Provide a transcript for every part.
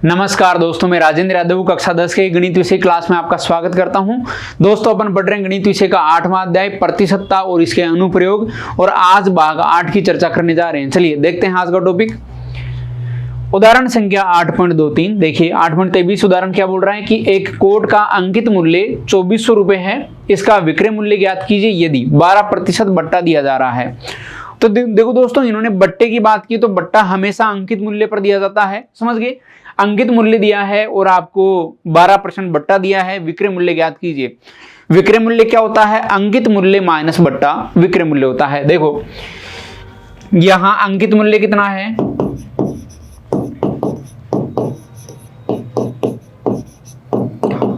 नमस्कार दोस्तों, मैं राजेंद्र यादव कक्षा 10 के गणित विषय क्लास में आपका स्वागत करता हूं। दोस्तों, अपन पढ़ रहे हैं गणित विषय का 8वां अध्याय प्रतिशतता और इसके अनुप्रयोग, और आज भाग 8 की चर्चा करने जा रहे हैं। चलिए देखते हैं आज का टॉपिक। उदाहरण संख्या 8.23। देखिए 8.23 उदाहरण क्या बोल रहा है कि एक कोट का अंकित मूल्य 2400 रुपए है, इसका विक्रय मूल्य ज्ञात कीजिए यदि 12% बट्टा दिया जा रहा है। तो देखो दोस्तों, इन्होंने बट्टे की बात की, तो बट्टा हमेशा अंकित मूल्य पर दिया जाता है, समझ गए। अंकित मूल्य दिया है और आपको 12% बट्टा दिया है, विक्रय मूल्य ज्ञात कीजिए। विक्रय मूल्य क्या होता है? अंकित मूल्य माइनस बट्टा विक्रय मूल्य होता है। देखो यहां अंकित मूल्य कितना है?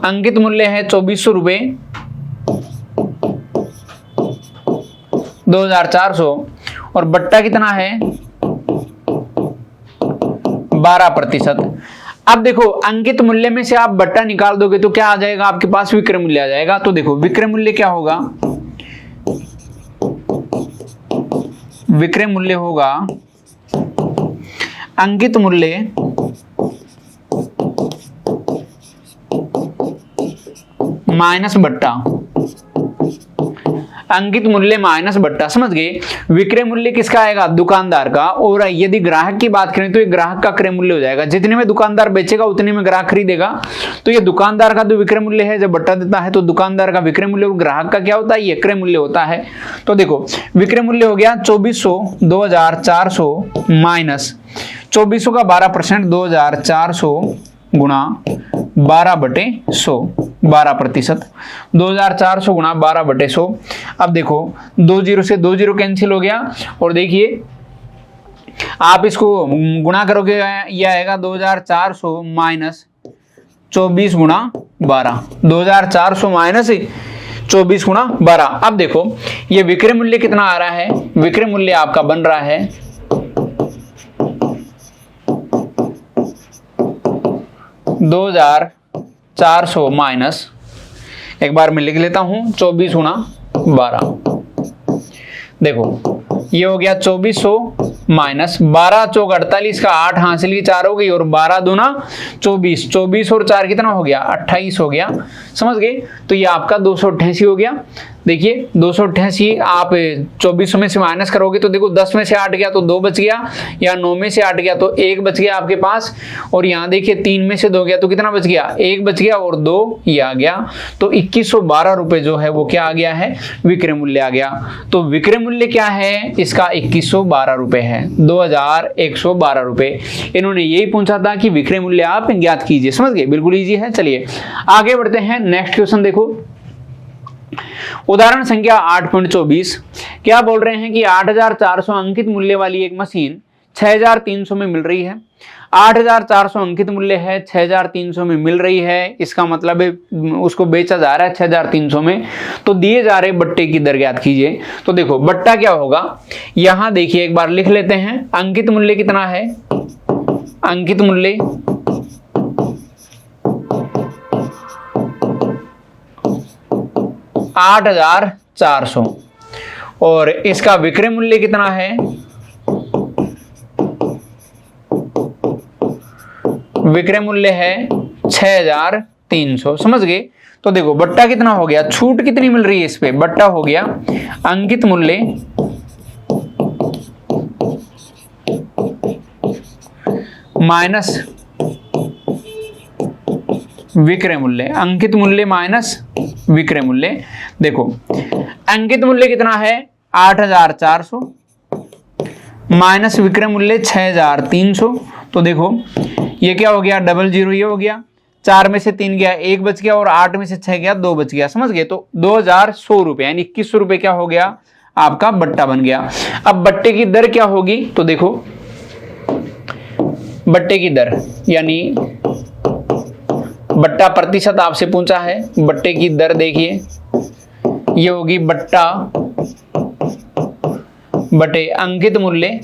अंकित मूल्य है 2400 रुपए, 2400, और बट्टा कितना है? 12%। अब देखो अंकित मूल्य में से आप बट्टा निकाल दोगे तो क्या आ जाएगा? आपके पास विक्रय मूल्य आ जाएगा। तो देखो विक्रय मूल्य क्या होगा? विक्रय मूल्य होगा अंकित मूल्य माइनस बट्टा, अंकित मूल्य माइनस बट्टा, समझ गए। विक्रय मूल्य किसका आएगा? दुकानदार का। और यदि ग्राहक की बात करें तो ये ग्राहक का क्रय मूल्य हो जाएगा। जितने में दुकानदार बेचेगा उतने में ग्राहक खरीदेगा। तो ये दुकानदार का जो विक्रय मूल्य है, जब बट्टा देता है तो दुकानदार का विक्रय मूल्य, ग्राहक का क्या होता है? ये क्रय मूल्य होता है। तो देखो विक्रय मूल्य हो गया 2400, 2400 माइनस 2400 का 12%, 2400 गुणा 12/100, 12%। 2400 गुणा 12/100। अब देखो 2 0 से 2 0 कैंसिल हो गया, और देखिए आप इसको गुणा करोगे, ये आएगा 2400 माइनस 24 गुणा 12, 2400 माइनस 24 गुणा 12। अब देखो ये विक्रय मूल्य कितना आ रहा है? विक्रय मूल्य आपका बन रहा है 2400 माइनस, एक बार मैं लिख लेता हूं, 24 गुणा 12। देखो ये हो गया 2400 माइनस 12 चौक 48 का 8 हासिल की 4 हो गई, और 12 दूना 24, 24 और 4 कितना हो गया? 28 हो गया, समझ गए। तो ये आपका 288 हो गया। देखिए 288 आप 2400 में से माइनस करोगे तो देखो 10 में से 8 गया तो 2 बच गया, या 9 में से 8 गया तो 1 बच गया आपके पास, और यहाँ देखिए 3 में से 2 गया तो कितना बच गया? 1 बच गया, और 2 ये आ गया। तो 2112 रुपए जो है वो क्या आ गया है? विक्रय मूल्य आ गया। तो विक्रय मूल्य क्या है इसका? 2112 रुपए है, 2112 रुपए। इन्होंने यही पूछा था कि विक्रय मूल्य आप ज्ञात कीजिए, समझ गए। बिल्कुल इजी है। चलिए आगे बढ़ते हैं। नेक्स्ट क्वेश्चन देखो, उदाहरण संख्या 8.24। क्या बोल रहे हैं कि 8400 अंकित मूल्य वाली एक मशीन 6300 में मिल रही है। 8400 अंकित मूल्य है, 6300 में मिल रही है, इसका मतलब है उसको बेचा जा रहा है 6300 में। तो दिए जा रहे बट्टे की दर ज्ञात कीजिए। तो देखो बट्टा क्या होगा, यहां देखिए एक बार लिख लेते हैं। अंकित मूल्य कितना है? अंकित मूल्य 8400, और इसका विक्रय मूल्य कितना है? विक्रय मूल्य है 6300, समझ गए। तो देखो बट्टा कितना हो गया? छूट कितनी मिल रही है इस पे? बट्टा हो गया अंकित मूल्य माइनस विक्रय मूल्य, अंकित मूल्य माइनस विक्रय मूल्य। देखो अंकित मूल्य कितना है? 8400 माइनस विक्रय मूल्य 6300। तो देखो ये क्या हो गया? 00, ये हो गया। 4 में से 3 गया, 1 बच गया, और 8 में से 6 गया, 2 बच गया, समझ गए। तो 2100 रुपए यानी 2100 रुपए क्या हो गया? आपका बट्टा बन गया। अब बट्टे की दर क्या होगी? तो देखो बट्टे की दर यानी बट्टा प्रतिशत आपसे पूछा है, बट्टे की दर देखिए ये होगी बट्टा बटे अंकित मूल्य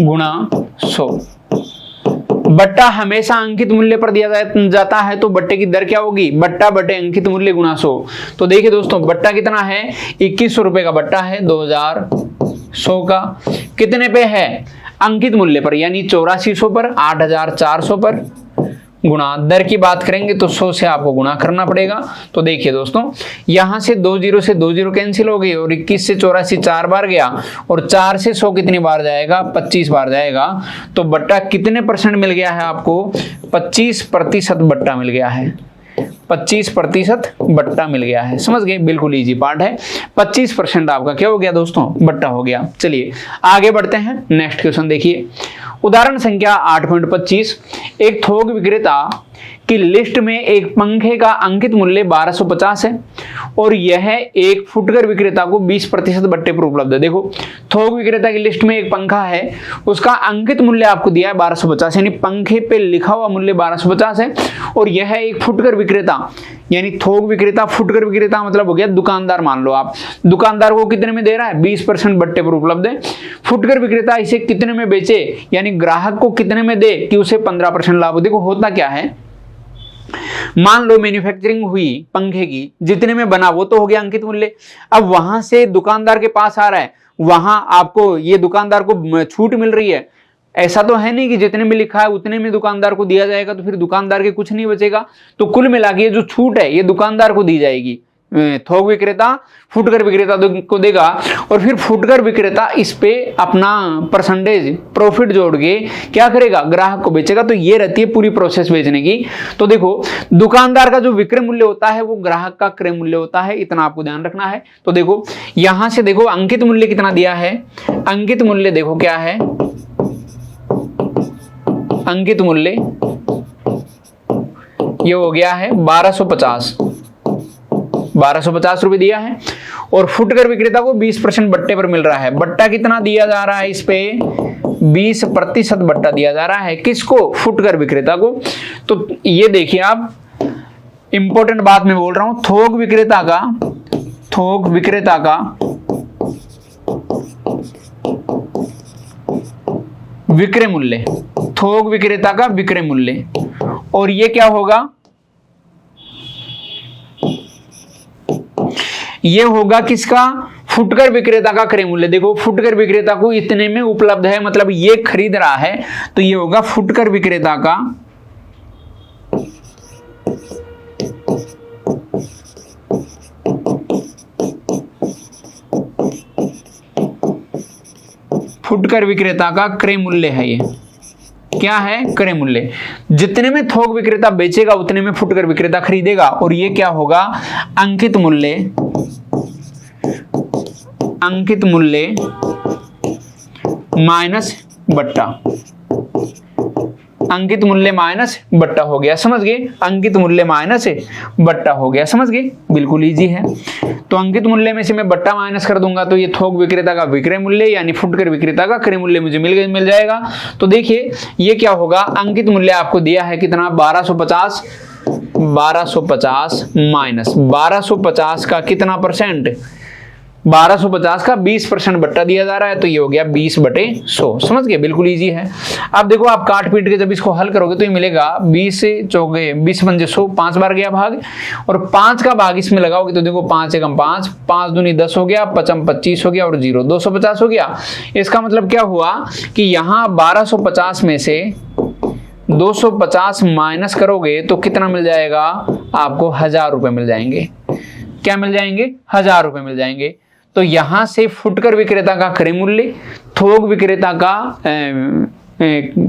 गुणा 100। बट्टा हमेशा अंकित मूल्य पर दिया जाता है तो बट्टे की दर क्या होगी? बट्टा बटे अंकित मूल्य गुणा 100। तो देखिए दोस्तों बट्टा कितना है? 2100 रुपए का बट्टा है, 2000 100 का कितने पे है, अंकित मूल्य पर, यानी 8400 पर, 8400 पर गुणा, दर की बात करेंगे तो 100 से आपको गुणा करना पड़ेगा। तो देखिए दोस्तों, यहां से 20 से 20 कैंसिल हो गई और 21 से 84 4 बार गया और 4 से 100 कितनी बार जाएगा, 25 बार जाएगा। तो बट्टा कितने परसेंट मिल गया है आपको, 25% बट्टा मिल गया है, 25% बट्टा मिल गया है। समझ गए, बिल्कुल इजी पार्ट है। 25% आपका क्या हो गया दोस्तों, बट्टा हो गया। चलिए आगे बढ़ते हैं, नेक्स्ट क्वेश्चन देखिए। उदाहरण संख्या 8.25, एक थोक विक्रेता की लिस्ट में एक पंखे का अंकित मूल्य 1250 है और यह एक फुटकर विक्रेता को 20% बट्टे पर उपलब्ध है। देखो, थोक विक्रेता की लिस्ट में एक पंखा है, उसका अंकित मूल्य आपको दिया है 1250, यानी पंखे पे लिखा हुआ मूल्य 1250 है और यह एक फुटकर विक्रेता, यानी थोक विक्रेता, फुटकर विक्रेता मतलब हो गया दुकानदार, मान लो आप, दुकानदार को कितने में दे रहा है, 20% बट्टे पर उपलब्ध है। फुटकर विक्रेता इसे कितने में बेचे, यानी ग्राहक को कितने में दे कि उसे 15% लाभ हो। देखो होता क्या है, मान लो मैन्युफैक्चरिंग हुई पंखे की, जितने में बना वो तो हो गया अंकित मूल्य। अब वहां से दुकानदार के पास आ रहा है, वहां आपको ये दुकानदार को छूट मिल रही है। ऐसा तो है नहीं कि जितने में लिखा है उतने में दुकानदार को दिया जाएगा, तो फिर दुकानदार के कुछ नहीं बचेगा। तो कुल मिला के ये जो छूट है ये दुकानदार को दी जाएगी, थोक विक्रेता फुटकर विक्रेता को देगा और फिर फुटकर विक्रेता इस पे अपना परसेंटेज प्रॉफिट जोड़ के क्या करेगा, ग्राहक को बेचेगा। तो ये रहती है पूरी प्रोसेस बेचने की। तो देखो, दुकानदार का जो विक्रय मूल्य होता है वो ग्राहक का क्रय मूल्य होता है, इतना आपको ध्यान रखना है। तो देखो यहां से देखो अंकित मूल्य कितना दिया है, अंकित मूल्य देखो क्या है, अंकित मूल्य ये हो गया है 1250 रुपए दिया है और फुटकर विक्रेता को 20% बट्टे पर मिल रहा है। बट्टा कितना दिया जा रहा है, इस पे 20% बट्टा दिया जा रहा है, किसको, फुटकर विक्रेता को। तो ये देखिए आप, इंपॉर्टेंट बात मैं बोल रहा हूं, थोक विक्रेता का विक्रय मूल्य, थोक विक्रेता का विक्रय मूल्य, और ये क्या होगा, ये होगा किसका, फुटकर विक्रेता का क्रय मूल्य। देखो फुटकर विक्रेता को इतने में उपलब्ध है, मतलब ये खरीद रहा है, तो ये होगा फुटकर विक्रेता का क्रय मूल्य है। ये क्या है, क्रय मूल्य। जितने में थोक विक्रेता बेचेगा उतने में फुटकर विक्रेता खरीदेगा, और ये क्या होगा, अंकित मूल्य माइनस बट्टा, अंकित मूल्य माइनस बट्टा हो गया। समझ गए, अंकित मूल्य माइनस बट्टा हो गया, समझ गए, बिल्कुल इजी है। तो अंकित मूल्य में से मैं बट्टा माइनस कर दूंगा तो ये थोक विक्रेता का विक्रय मूल्य यानी फुटकर विक्रेता का क्रय मूल्य मुझे मिल जाएगा। तो देखिए ये क्या होगा, अंकित मूल्य आपको दिया है कितना, 1250 माइनस 1250 का कितना परसेंट, 1250 का 20% बट्टा दिया जा रहा है, तो ये हो गया 20/100। समझ गए, बिल्कुल इजी है। अब देखो आप काट पीट के जब इसको हल करोगे तो ये मिलेगा 20 से 20 पंजे 100, 5 बार गया भाग, और 5 का भाग इसमें लगाओगे तो देखो 5 एकम 5, 5 दूनी 10 हो गया, 5 25 हो गया और 0 250 हो गया। इसका मतलब क्या हुआ कि यहाँ 1250 में से 250 माइनस करोगे तो कितना मिल जाएगा आपको, 1000 रुपए मिल जाएंगे। क्या मिल जाएंगे, 1000 रुपए मिल जाएंगे। तो यहां से फुटकर विक्रेता का क्रय मूल्य, थोक विक्रेता का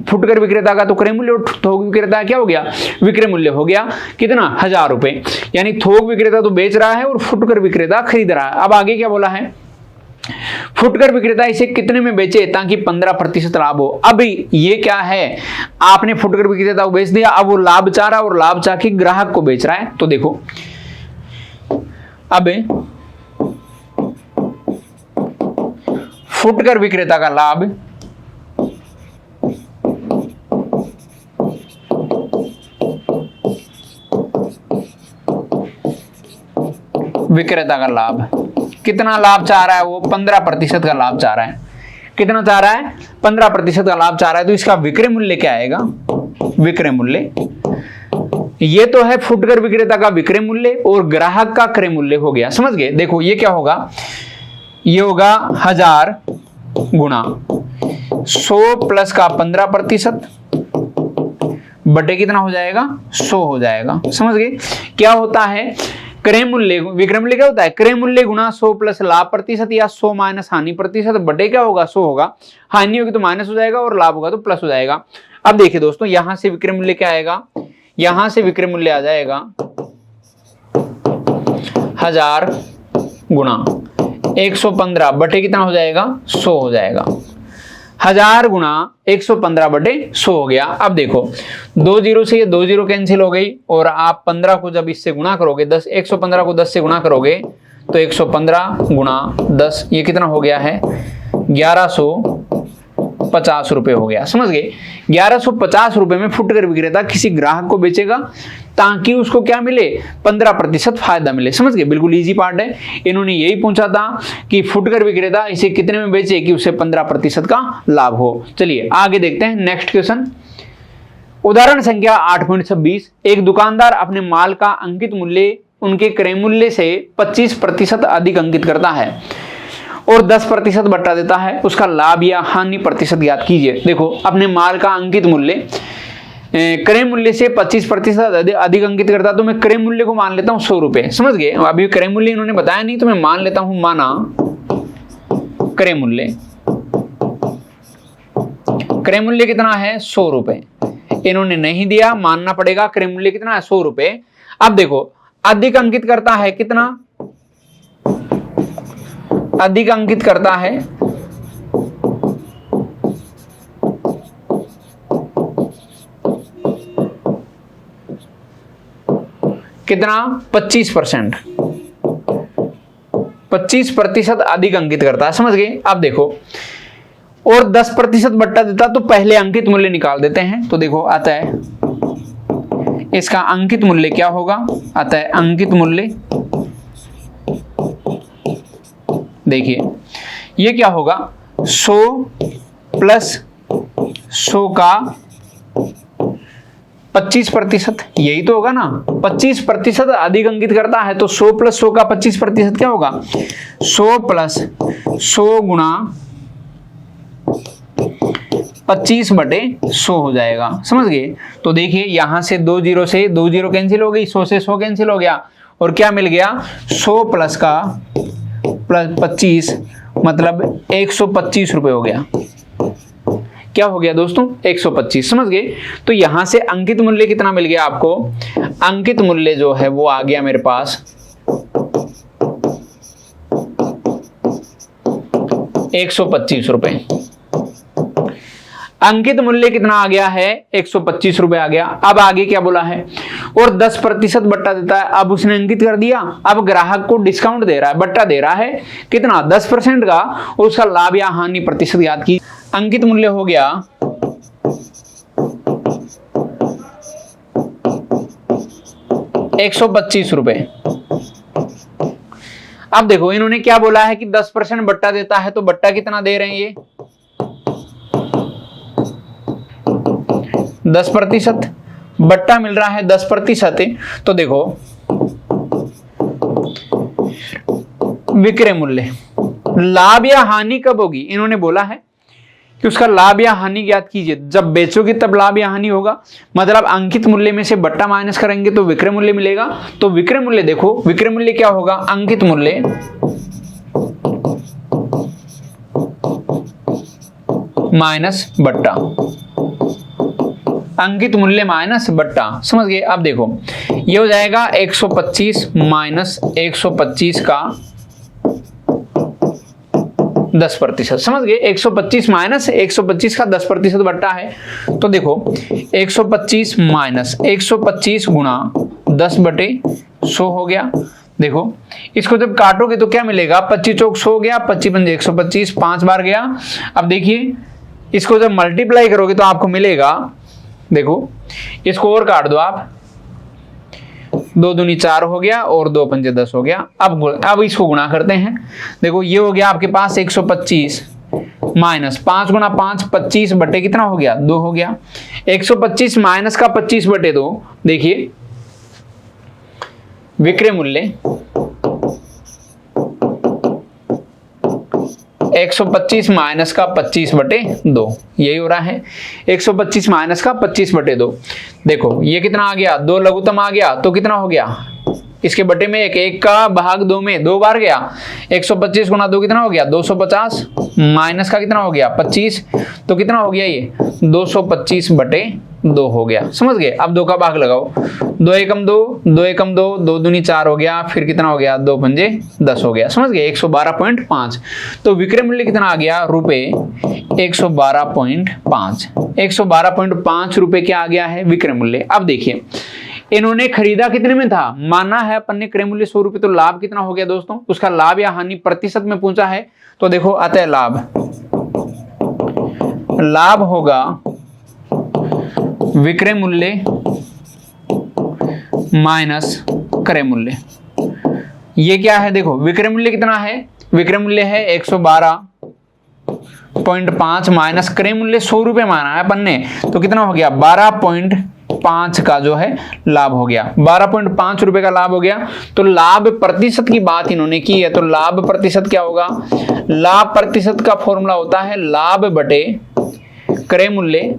फुटकर विक्रेता का तो क्रय मूल्य और थोक विक्रेता क्या हो गया, विक्रय मूल्य हो गया कितना, 1000 रुपए। यानी थोक विक्रेता तो बेच रहा है और फुटकर विक्रेता खरीद रहा है। अब आगे क्या बोला है, फुटकर विक्रेता इसे कितने में बेचे ताकि 15% लाभ हो। अब ये क्या है, आपने फुटकर विक्रेता को बेच दिया, अब वो लाभ चाह रहा है और लाभ चाह के ग्राहक को बेच रहा है। तो देखो अब फुटकर विक्रेता का लाभ विक्रेता का लाभ कितना लाभ चाह रहा है, वो 15% का लाभ चाह रहा है। कितना चाह रहा है, 15% का लाभ चाह रहा है। तो इसका विक्रय मूल्य क्या आएगा, विक्रय मूल्य ये तो है फुटकर विक्रेता का विक्रय मूल्य और ग्राहक का क्रय मूल्य हो गया। समझ गए, देखो ये क्या होगा, ये होगा 1000 गुणा 100 प्लस का 15% बटे कितना हो जाएगा 100 हो जाएगा। समझ गए क्या होता है क्रय मूल्य विक्रय मूल्य क्या होता है क्रय मूल्य गुणा 100 प्लस लाभ प्रतिशत या 100 माइनस हानि प्रतिशत बटे क्या होगा 100 होगा, हानि होगी तो माइनस हो जाएगा और लाभ होगा तो प्लस हो जाएगा। अब देखिए दोस्तों यहां से विक्रय मूल्य क्या आएगा, यहां से विक्रय मूल्य आ जाएगा 1000 गुणा 115 बटे कितना हो जाएगा 100 हो जाएगा। 1000 गुणा 115 बटे 100 हो गया। अब देखो 2 जीरो से ये 2 जीरो कैंसिल हो गई और आप 15 को जब इससे गुणा करोगे 115 को 10 से गुणा करोगे तो 115 गुणा 10 ये कितना हो गया है 1150 रुपए हो गया। समझ गए 1150 रुपए में फुटकर विक्रेता किसी ग्राहक को बेचेगा ताकि उसको क्या मिले 15% फायदा मिले। समझ गए बिल्कुल इजी पार्ट है। इन्होंने यही पूछा था कि फुटकर विक्रेता इसे कितने में बेचे कि उसे 15% का लाभ हो। चलिए आगे देखते हैं नेक्स्ट क्वेश्चन। उदाहरण संख्या 8.26 एक दुकानदार अपने माल का अंकित मूल्य उनके क्रय मूल्य से 25% अधिक अंकित करता है और 10% बट्टा देता है, उसका लाभ या हानि प्रतिशत ज्ञात कीजिए। देखो अपने माल का अंकित मूल्य क्रय मूल्य से 25% अधिक अंकित करता तो मैं क्रय मूल्य को मान लेता हूं 100 रुपए। समझ गए अभी क्रय मूल्य इन्होंने बताया नहीं तो मैं मान लेता हूं माना क्रय मूल्य कितना है 100 रुपए। इन्होंने नहीं दिया मानना पड़ेगा क्रय मूल्य कितना है 100 रुपए। अब देखो अधिक अंकित करता है कितना, अधिक अंकित करता है कितना 25%, 25% अधिक अंकित करता है। समझ गए। अब देखो और 10% बट्टा देता तो पहले अंकित मूल्य निकाल देते हैं। तो देखो आता है इसका अंकित मूल्य क्या होगा, आता है अंकित मूल्य देखिए ये क्या होगा 100 प्लस 100 का 25%, यही तो होगा ना 25% अधिक अंकित करता है तो 100 प्लस 100 का 25% क्या होगा 100 प्लस 100 गुणा 25 बटे 100 हो जाएगा। समझ गए। तो देखिए यहां से 2 जीरो से 2 जीरो कैंसिल हो गई, 100 से 100 कैंसिल हो गया और क्या मिल गया 100 प्लस का प्लस 25 मतलब 125 रुपए हो गया। क्या हो गया दोस्तों 125। समझ गए। तो यहां से अंकित मूल्य कितना मिल गया आपको, अंकित मूल्य जो है वो आ गया मेरे पास 125 रुपए। अंकित मूल्य कितना आ गया है 125 रुपए आ गया। अब आगे क्या बोला है और 10% बट्टा देता है। अब उसने अंकित कर दिया, अब ग्राहक को डिस्काउंट दे रहा है, बट्टा दे रहा है कितना 10% का और उसका लाभ या हानि प्रतिशत याद की। अंकित मूल्य हो गया 125 रुपए। अब देखो इन्होंने क्या बोला है कि 10% बट्टा देता है तो बट्टा कितना दे रहे हैं ये 10%, बट्टा मिल रहा है 10%। तो देखो विक्रय मूल्य लाभ या हानि कब होगी, इन्होंने बोला है कि उसका लाभ या हानि ज्ञात कीजिए। जब बेचोगे तब लाभ या हानि होगा, मतलब अंकित मूल्य में से बट्टा माइनस करेंगे तो विक्रय मूल्य मिलेगा। तो विक्रय मूल्य देखो विक्रय मूल्य क्या होगा अंकित मूल्य माइनस बट्टा, अंकित मूल्य माइनस बट्टा। समझ गए। अब देखो ये हो जाएगा 125 माइनस 125 का 10%। समझ गए। 125 माइनस 125 का 10% बट्टा है। तो देखो 125 माइनस 125 गुणा 10 बटे 100 हो गया। देखो इसको जब काटोगे तो क्या मिलेगा 25 चौक 100 हो गया, 25 पंजे 125, 5 बार गया। अब देखिए इसको जब मल्टीप्लाई करोगे तो आपको मिलेगा, देखो इसको और काट दो आप, 2 दूनी 4 हो गया और 2 पंजे 10 हो गया। अब इसको गुणा करते हैं। देखो ये हो गया आपके पास 125 माइनस 5 गुणा 5 25 बटे कितना हो गया 2 हो गया। 125 माइनस का 25 बटे 2, देखिए विक्रय मूल्य 125 माइनस का 25/2, यही हो रहा है 125 माइनस का 25/2। देखो ये कितना आ गया, 2 लघुत्तम आ गया तो कितना हो गया, इसके बटे में एक का भाग 2 में 2 बार गया, 125 गुना 2 कितना हो गया 250, माइनस का कितना हो गया 25, तो कितना हो गया ये 225/2 हो गया। समझ गए? अब 2 का भाग लगाओ, 2 एकम 2, 2 एकम 2, 2 दूनी 4 हो गया, फिर कितना हो गया 2 पंजे 10 हो गया। समझ गए? 112.5। तो विक्रय मूल्य कितना आ गया रुपए 112.5, 112.5 रुपए क्या आ गया है विक्रय मूल्य। अब देखिए इन्होंने खरीदा कितने में था, माना है अपन ने क्रय मूल्य 100 रुपए, तो लाभ कितना हो गया दोस्तों, उसका लाभ या हानि प्रतिशत में पूछा है। तो देखो अतः लाभ होगा विक्रय मूल्य माइनस क्रय मूल्य। ये क्या है, देखो विक्रय मूल्य कितना है, विक्रय मूल्य है 112.5 माइनस क्रय मूल्य 100 रुपए माना है अपन ने, तो कितना हो गया 12.5 का जो है लाभ हो गया, 12.5 रुपए का लाभ हो गया। तो लाभ प्रतिशत की बात इन्होंने की है, तो लाभ प्रतिशत क्या होगा, लाभ प्रतिशत का फॉर्मूला होता है लाभ बटे क्रय मूल्य,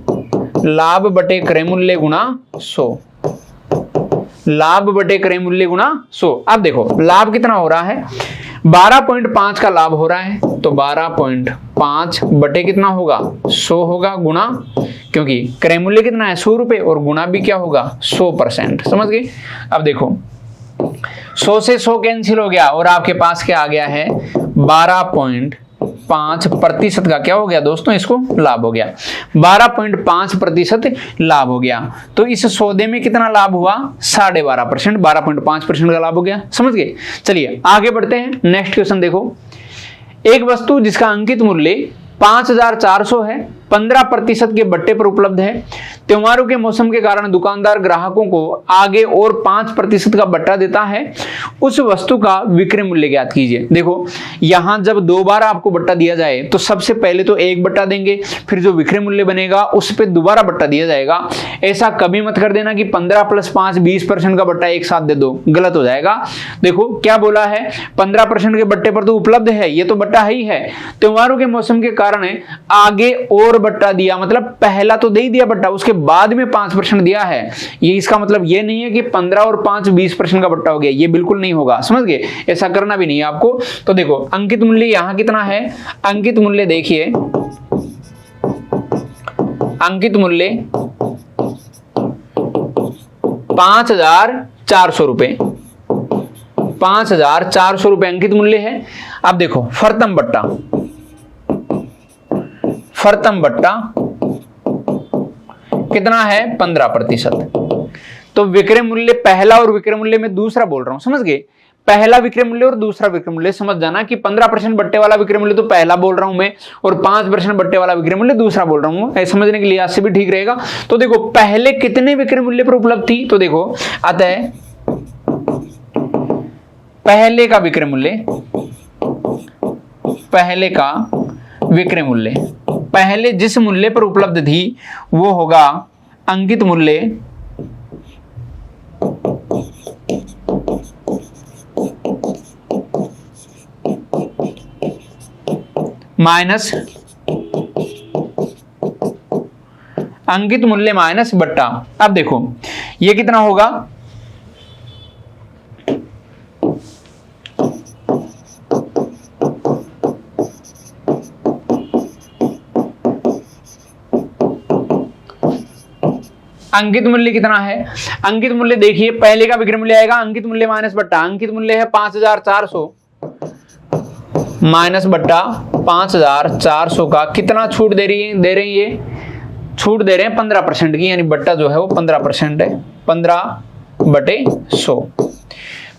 लाभ बटे क्रय मूल्य गुणा 100, लाभ बटे क्रय मूल्य गुणा 100। अब देखो लाभ कितना हो रहा है, 12.5 का लाभ हो रहा है, तो 12.5 बटे कितना होगा 100 होगा, गुणा क्योंकि क्रय मूल्य कितना है 100 रुपए और गुणा भी क्या होगा 100%। समझ गए? अब देखो 100 से 100 कैंसिल हो गया और आपके पास क्या आ गया है 12.5% का क्या हो गया दोस्तों, इसको लाभ हो गया, 12.5% लाभ हो गया। तो इस सौदे में कितना लाभ हुआ 12.5%, 12.5% का लाभ हो गया। समझ गए? चलिए आगे बढ़ते हैं, नेक्स्ट क्वेश्चन देखो। एक वस्तु जिसका अंकित मूल्य 5400 है, 15% के बट्टे पर उपलब्ध है। त्योहारों के मौसम के कारण दुकानदार ग्राहकों को आगे और 5% का बट्टा देता है। उस वस्तु का विक्रय मूल्य ज्ञात कीजिए। देखो यहां जब 2 बार आपको बट्टा दिया जाए तो सबसे पहले तो 1 बट्टा देंगे, फिर जो विक्रय मूल्य बनेगा उस पर दोबारा बट्टा दिया जाएगा। ऐसा कभी मत कर देना कि 15 + 5 20% का बट्टा एक साथ दे दो, गलत हो जाएगा। देखो क्या बोला है, 15% के बट्टे पर तो उपलब्ध है, ये तो बट्टा ही है। त्योहारों के मौसम के कारण आगे और बट्टा दिया, मतलब पहला तो दे ही दिया बट्टा, उसके बाद में 5% दिया है। ये इसका मतलब ये नहीं है कि 15 और 5 20% का बट्टा हो गया, ये बिल्कुल नहीं होगा। समझ गए? ऐसा करना भी नहीं है आपको। तो देखो अंकित मूल्य यहां कितना है, अंकित मूल्य देखिए, अंकित मूल्य 5400 रुपए, 5400 रुपए अंकित मूल्य है। अब देखो फर्तम बट्टा, फर्तम बट्टा कितना है 15%। तो विक्रय मूल्य पहला और विक्रय मूल्य में दूसरा बोल रहा हूं, समझ गए? पहला विक्रय मूल्य और दूसरा विक्रय मूल्य समझ जाना कि 15% बट्टे वाला विक्रय मूल्य तो पहला बोल रहा हूं मैं, और 5% बट्टे वाला विक्रय मूल्य दूसरा बोल रहा हूं, ऐसे समझने के लिए आज से भी ठीक रहेगा। तो देखो पहले कितने विक्रय मूल्य पर उपलब्ध थी, तो देखो अतः पहले का विक्रय मूल्य, पहले का विक्रय मूल्य, पहले जिस मूल्य पर उपलब्ध थी वो होगा अंकित मूल्य माइनस अंकित मूल्य माइनस बट्टा। अब देखो ये कितना होगा, अंकित मूल्य कितना है, अंकित मूल्य देखिए पहले का विक्रय मूल्य आएगा अंकित मूल्य माइनस बट्टा, अंकित मूल्य है 5400 माइनस बट्टा 5400 का कितना छूट दे रही है, ये छूट दे रहे हैं 15% की, यानी बट्टा जो है वो 15% है, 15/100।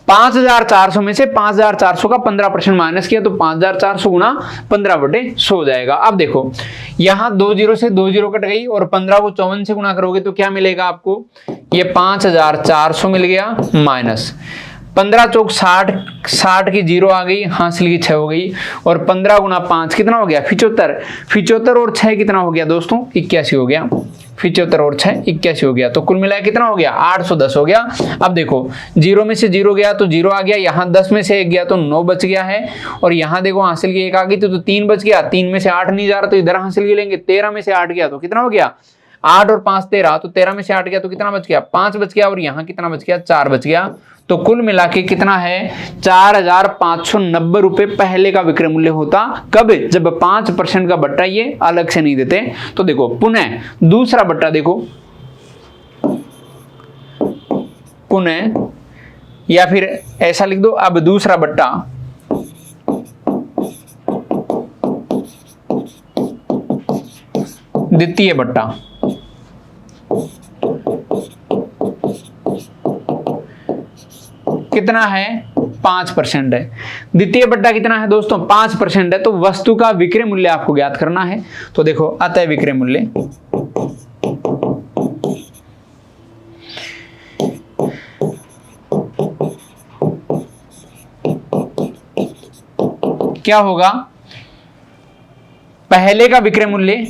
5400 में से 5400 का 15% माइनस किया तो 5400 गुना 15/100 हो जाएगा। अब देखो यहां 2 0 से 2 0 कट गई और 15 को 54 से गुना करोगे तो क्या मिलेगा आपको, ये 5400 मिल गया माइनस 15 चौक 60, 60 की 0 आ गई, हासिल की 6 हो गई, और 15 गुना 5 कितना हो गया 75, 75 और 6 कितना हो गया दोस्तों 81 हो गया, 75 और 6 81 हो गया। तो कुल मिलाकर कितना हो गया 810 हो गया। अब देखो 0 में से 0 गया तो 0 आ गया, यहाँ 10 में से 1 गया तो 9 बच गया है, और यहाँ देखो हासिल की 1 आ गई तो 3 बच गया, 3 में से 8 नहीं जा रहा तो इधर हासिल की लेंगे, 13 में से 8 गया तो कितना हो गया 8 और 5 13, तो 13 में से 8 गया तो कितना बच गया 5 बच गया, और यहाँ कितना बच गया 4 बच गया। तो कुल मिला के कितना है 4,590 रुपए पहले का विक्रय मूल्य होता। कब? जब 5% का बट्टा ये अलग से नहीं देते। तो देखो पुनः दूसरा बट्टा देखो, पुनः या फिर ऐसा लिख दो, अब दूसरा बट्टा द्वितीय बट्टा कितना है 5% है। द्वितीय बट्टा कितना है दोस्तों 5% है। तो वस्तु का विक्रय मूल्य आपको ज्ञात करना है। तो देखो अतः विक्रय मूल्य क्या होगा, पहले का विक्रय मूल्य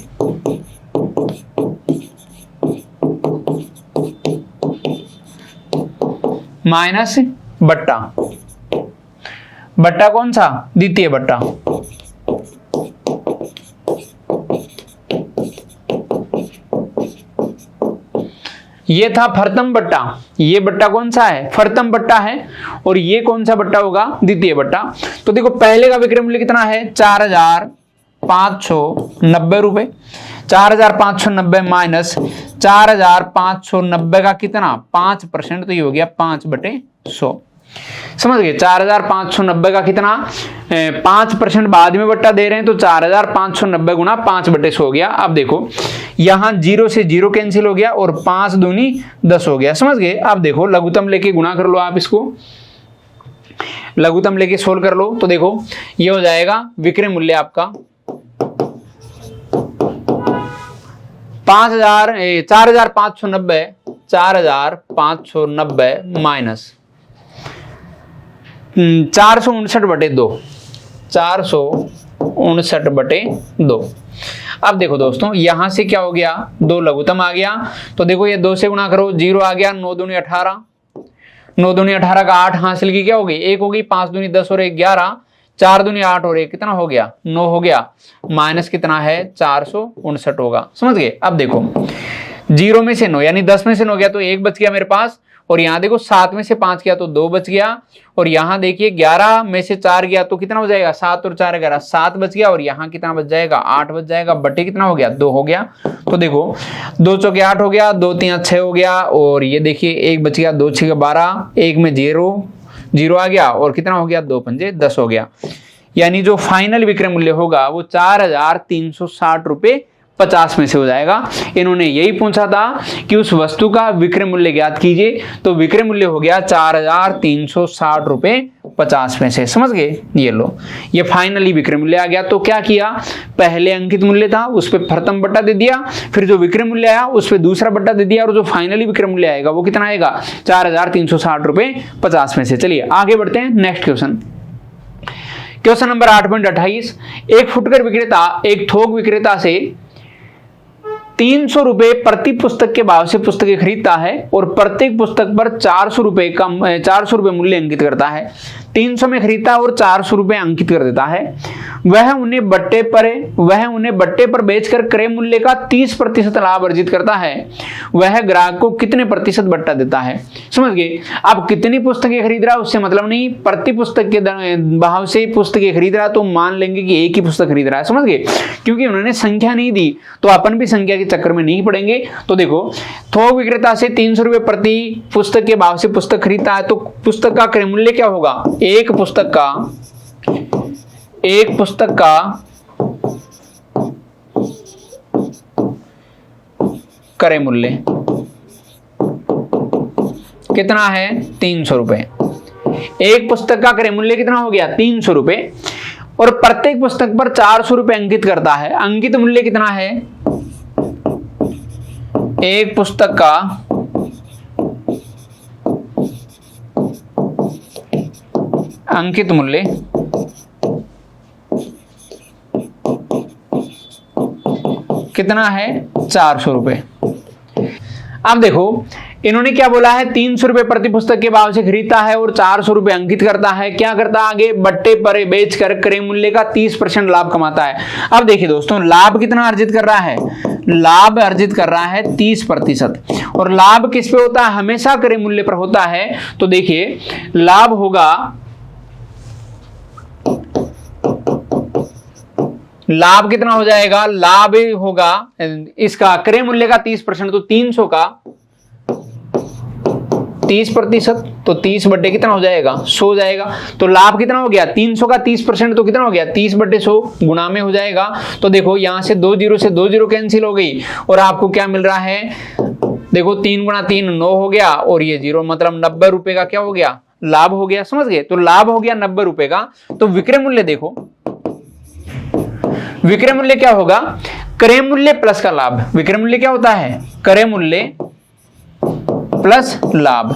माइनस बट्टा, बट्टा कौन सा द्वितीय बट्टा, ये था प्रथम बट्टा, ये बट्टा कौन सा है प्रथम बट्टा है, और ये कौन सा बट्टा होगा द्वितीय बट्टा। तो देखो पहले का विक्रय मूल्य कितना है 4,590 रुपए, 4,590 माइनस 4,590 का कितना 5%, तो ये हो गया 5/100। समझ गए 4,590 का कितना 5% बाद में बट्टा दे रहे हैं, तो 4,590 गुना 5/100 हो गया। अब देखो यहां 0 से 0 कैंसिल हो गया, और 5 दूनी 10 हो गया। समझ गए। अब देखो लघुत्तम लेके गुणा कर लो, आप इसको लघुत्तम लेके सोल्व कर लो। तो देखो ये हो जाएगा विक्रय मूल्य आपका 4,590 माइनस 459/2, 459/2। अब देखो दोस्तों यहां से क्या हो गया 2 लघुत्तम आ गया, तो देखो ये 2 से गुणा करो, 0 आ गया, 9 दूनी 18, 9 दूनी 18 का 8 हासिल की क्या हो गई 1 हो गई, 5 दूनी 10 और 1 11, 4 दूनी 8 और 1 कितना हो गया 9 हो गया, माइनस कितना है 459 होगा। समझ गए। अब देखो 0 में से 9 यानी 10 में से 9 गया तो 1 बच गया मेरे पास, और यहां देखो 7 में से 5 गया तो 2 बच गया, और यहां देखिए 11 में से 4 गया तो कितना हो जाएगा 7 और 4 11, 7 बच गया, और यहां कितना बच जाएगा 8 बच जाएगा, बट्टे कितना हो गया 2 हो गया। तो देखो 2 चौके 8 हो गया, 2 3 6 हो गया, और ये देखिए 1 बच गया, 2 6 12, 1 में 0 आ गया, और कितना हो गया 2 पंजे 10 हो गया। यानी जो फाइनल विक्रय मूल्य होगा वो 4,360 रुपए 50 में से हो जाएगा। इन्होंने यही पूछा था कि उस वस्तु का विक्रय मूल्य ज्ञात कीजिए, तो विक्रय मूल्य हो गया 4,360 रुपए 50 में से। समझ गए। ये लो ये फाइनली विक्रय मूल्य आ गया। तो क्या किया, पहले अंकित मूल्य था उस पर प्रथम बट्टा दे दिया, फिर जो विक्रय मूल्य आया उस पर दूसरा बट्टा दे दिया, और जो फाइनली विक्रय मूल्य आएगा वो कितना आएगा 4,360 रुपए 50 में से। चलिए आगे बढ़ते हैं नेक्स्ट क्वेश्चन। Question number 8.28। एक फुटकर विक्रेता एक थोक विक्रेता से 300 रुपए प्रति पुस्तक के भाव से पुस्तकें खरीदता है, और प्रत्येक पुस्तक पर 400 रुपए मूल्य अंकित करता है। 300 में खरीदता है और 400 रुपए अंकित कर देता है। वह उन्हें बट्टे पर बेचकर क्रय मूल्य का 30% लाभ अर्जित करता है। वह ग्राहक को कितने प्रतिशत बट्टा देता है। समझ गए। अब कितनी पुस्तकें खरीद रहा है उससे मतलब नहीं, प्रति पुस्तक के भाव से पुस्तकें खरीद रहा है तो मान लेंगे कि एक ही पुस्तक खरीद रहा है। समझ गए। क्योंकि उन्होंने संख्या नहीं दी तो अपन भी संख्या के चक्कर में नहीं पड़ेंगे। तो देखो थोक विक्रेता से 300 रुपए प्रति पुस्तक के भाव से पुस्तक खरीदता है, तो पुस्तक का क्रय मूल्य क्या होगा, एक पुस्तक का क्रय मूल्य कितना है 300 रुपए। एक पुस्तक का क्रय मूल्य कितना हो गया 300 रुपए, और प्रत्येक पुस्तक पर 400 रुपए अंकित करता है। अंकित मूल्य कितना है, एक पुस्तक का अंकित मूल्य कितना है 400 रुपए। अब देखो इन्होंने क्या बोला है, 300 रुपए प्रति पुस्तक के भाव से खरीदता है और 400 रुपए अंकित करता है। क्या करता है आगे, बट्टे पर बेचकर क्रय मूल्य का 30% लाभ कमाता है। अब देखिए दोस्तों, लाभ कितना अर्जित कर रहा है, लाभ अर्जित कर रहा है 30%। और लाभ किस पे होता है, हमेशा क्रय मूल्य पर होता है। तो देखिए लाभ होगा, लाभ कितना हो जाएगा, लाभ होगा इसका क्रय मूल्य का 30%, तो 300 का 30%, तो 30 बट्टे कितना हो जाएगा 100 हो जाएगा। तो लाभ कितना हो गया 300 का 30%, तो कितना हो गया 30 बट्टे 100 गुणा में हो जाएगा। तो देखो यहां से 2 जीरो से 2 जीरो कैंसिल हो गई और आपको क्या मिल रहा है, देखो 3 गुणा 3 9 हो गया और ये 0, मतलब 90 रुपए का क्या हो गया, लाभ हो गया। समझ गए, तो लाभ हो गया 90 रुपए का। तो विक्रय मूल्य देखो, विक्रय मूल्य क्या होगा, क्रय मूल्य प्लस का लाभ। विक्रय मूल्य क्या होता है, क्रय मूल्य प्लस लाभ।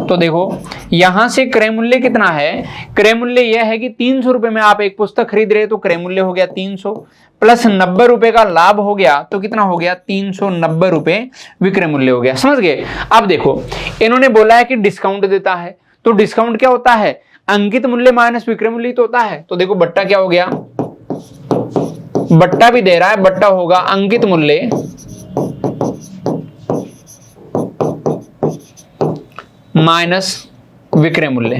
तो देखो यहां से क्रय मूल्य कितना है, क्रय मूल्य यह है कि 300 रुपए में आप एक पुस्तक खरीद रहे, तो क्रय मूल्य हो गया 300 प्लस 90 रुपए का लाभ हो गया, तो कितना हो गया 390 रुपए विक्रय मूल्य हो गया। समझ गए। अब देखो इन्होंने बोला है कि डिस्काउंट देता है, तो डिस्काउंट क्या होता है, अंकित मूल्य माइनस विक्रय मूल्य तो होता है। तो देखो बट्टा क्या हो गया, बट्टा भी दे रहा है, बट्टा होगा अंकित मूल्य माइनस विक्रय मूल्य,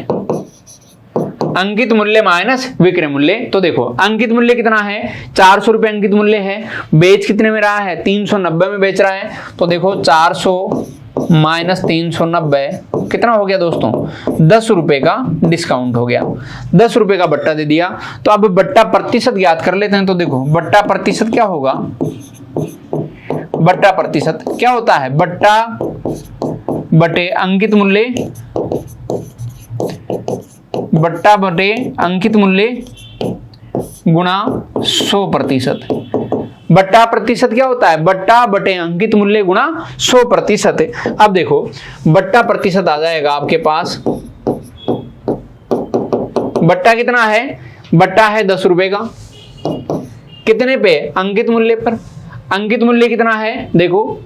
अंकित मूल्य माइनस विक्रय मूल्य। तो देखो अंकित मूल्य कितना है 400 रुपए अंकित मूल्य है, बेच कितने में रहा है 390 में बेच रहा है। तो देखो 400 माइनस 390 कितना हो गया दोस्तों, 10 रुपए का डिस्काउंट हो गया, 10 रुपए का बट्टा दे दिया। तो अब बट्टा प्रतिशत ज्ञात कर लेते हैं। तो देखो बट्टा प्रतिशत क्या होगा, बट्टा प्रतिशत क्या होता है, बट्टा बटे अंकित मूल्य, बट्टा बटे अंकित मूल्य गुणा 100%। बट्टा प्रतिशत क्या होता है, बट्टा बटे अंकित मूल्य गुणा 100%। अब देखो बट्टा प्रतिशत आ जाएगा आपके पास, बट्टा कितना है, बट्टा है 10 रुपए का, कितने पे, अंकित मूल्य पर। अंकित मूल्य कितना है, देखो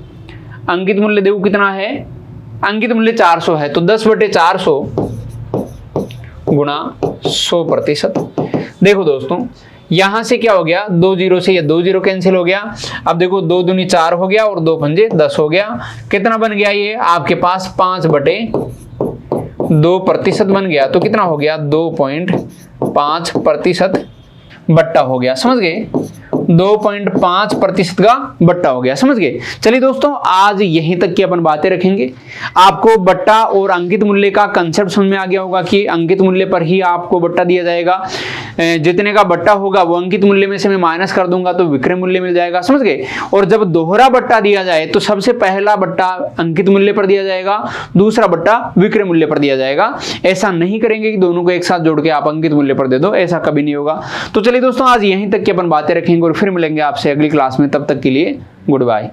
अंकित मूल्य देखो कितना है, अंकित मूल्य 400 है, तो 10 बटे 400 गुणा 100%। देखो दोस्तों यहां से क्या हो गया, 2 जीरो से ये 2 जीरो कैंसिल हो गया। अब देखो 2 दूनी 4 हो गया और 2 पंजे 10 हो गया। कितना बन गया ये आपके पास 5 बटे 2% बन गया। तो कितना हो गया 2.5% बट्टा हो गया। समझ गए, 2.5% का बट्टा हो गया। समझ गए। चलिए दोस्तों आज यहीं तक की अपन बातें रखेंगे। आपको बट्टा और अंकित मूल्य का कंसेप्ट समझ में आ गया होगा कि अंकित मूल्य पर ही आपको बट्टा दिया जाएगा, जितने का बट्टा होगा वो अंकित मूल्य में से मैं माइनस कर दूंगा तो विक्रय मूल्य मिल जाएगा। समझ गए। और जब दोहरा बट्टा दिया जाए तो सबसे पहला बट्टा अंकित मूल्य पर दिया जाएगा, दूसरा बट्टा विक्रय मूल्य पर दिया जाएगा। ऐसा नहीं करेंगे कि दोनों को एक साथ जोड़ के आप अंकित मूल्य पर दे दो, ऐसा कभी नहीं होगा। तो चलिए दोस्तों आज यहीं तक की अपन बातें रखेंगे और फिर मिलेंगे आपसे अगली क्लास में। तब तक के लिए गुड बाय।